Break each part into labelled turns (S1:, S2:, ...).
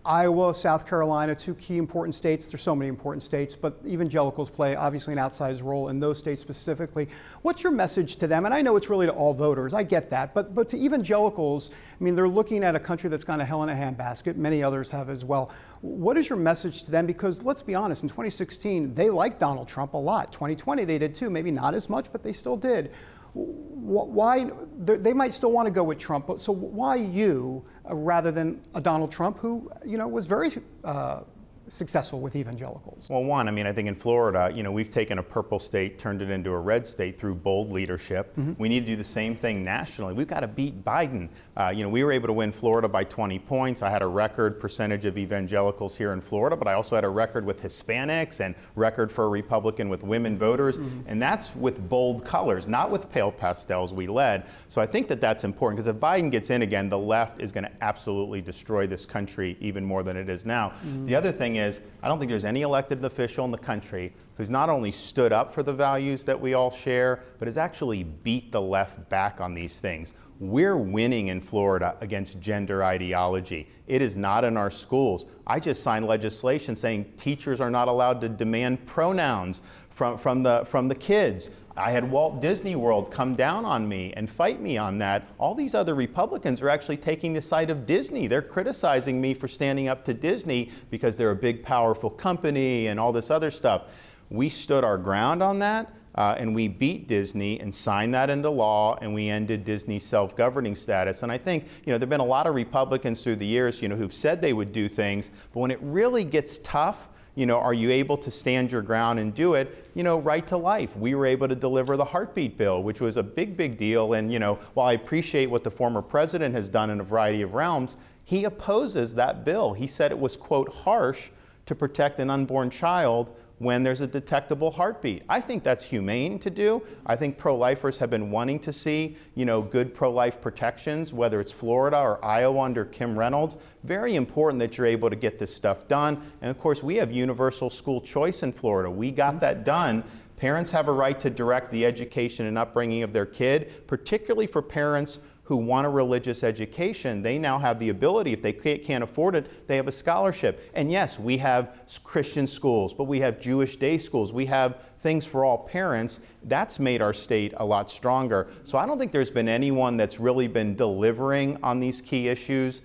S1: Iowa, South Carolina, two key important states. There's so many important states, but evangelicals play obviously an outsized role in those states specifically. What's your message to them? And I know it's really to all voters, I get that, but to evangelicals, I mean, they're looking at a country that's gone to hell in a handbasket, many others have as well. What is your message to them? Because let's be honest, in 2016, they liked Donald Trump a lot. 2020, they did too, maybe not as much, but they still did. Why they might still want to go with Trump, but so why you rather than a Donald Trump who was very successful with evangelicals?
S2: Well, one, I mean, I think in Florida, we've taken a purple state, turned it into a red state through bold leadership. Mm-hmm. We need to do the same thing nationally. We've got to beat Biden. We were able to win Florida by 20 points. I had a record percentage of evangelicals here in Florida, but I also had a record with Hispanics and record for a Republican with women voters. Mm-hmm. And that's with bold colors, not with pale pastels. We led. So I think that that's important because if Biden gets in again, the left is going to absolutely destroy this country even more than it is now. Mm-hmm. The other thing is, I don't think there's any elected official in the country who's not only stood up for the values that we all share, but has actually beat the left back on these things. We're winning in Florida against gender ideology. It is not in our schools. I just signed legislation saying teachers are not allowed to demand pronouns from the kids. I had Walt Disney World come down on me and fight me on that. All these other Republicans are actually taking the side of Disney. They're criticizing me for standing up to Disney because they're a big, powerful company and all this other stuff. We stood our ground on that, and we beat Disney and signed that into law, and we ended Disney's self-governing status. And I think, there have been a lot of Republicans through the years, who've said they would do things, but when it really gets tough, are you able to stand your ground and do it? Right to life. We were able to deliver the heartbeat bill, which was a big, big deal. And, while I appreciate what the former president has done in a variety of realms, he opposes that bill. He said it was, quote, harsh to protect an unborn child when there's a detectable heartbeat. I think that's humane to do. I think pro-lifers have been wanting to see, good pro-life protections, whether it's Florida or Iowa under Kim Reynolds. Very important that you're able to get this stuff done. And of course, we have universal school choice in Florida. We got that done. Parents have a right to direct the education and upbringing of their kid, particularly for parents who want a religious education. They now have the ability, if they can't afford it, they have a scholarship. And yes, we have Christian schools, but we have Jewish day schools. We have things for all parents. That's made our state a lot stronger. So I don't think there's been anyone that's really been delivering on these key issues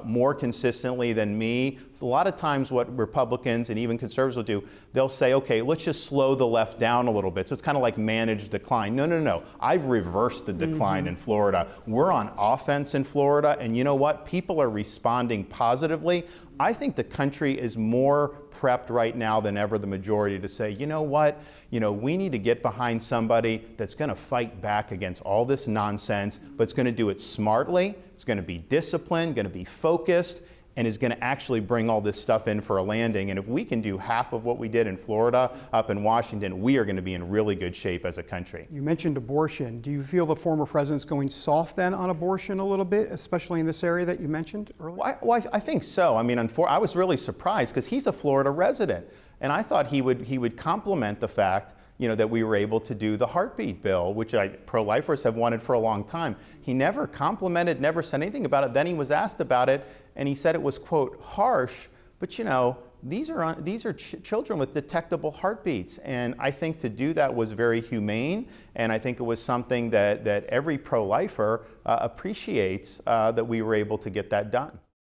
S2: more consistently than me. A lot of times what Republicans and even conservatives will do, they'll say, okay, let's just slow the left down a little bit. So it's kind of like managed decline. No, no, no. I've reversed the decline in Florida. We're on offense in Florida, and you know what? People are responding positively. I think the country is more prepped right now than ever, the majority, to say, you know what? We need to get behind somebody that's going to fight back against all this nonsense, but it's going to do it smartly, it's going to be disciplined, going to be focused, and is going to actually bring all this stuff in for a landing. And if we can do half of what we did in Florida, up in Washington, we are going to be in really good shape as a country. You
S1: mentioned abortion. Do you feel the former president's going soft then on abortion a little bit, especially in this area that you mentioned earlier?
S2: Well, I think so. I mean, I was really surprised because he's a Florida resident. And I thought he would compliment the fact that we were able to do the heartbeat bill, which pro-lifers have wanted for a long time. He never complimented, never said anything about it. Then he was asked about it, and he said it was, quote, harsh, but these are children with detectable heartbeats. And I think to do that was very humane, and I think it was something that every pro-lifer appreciates that we were able to get that done.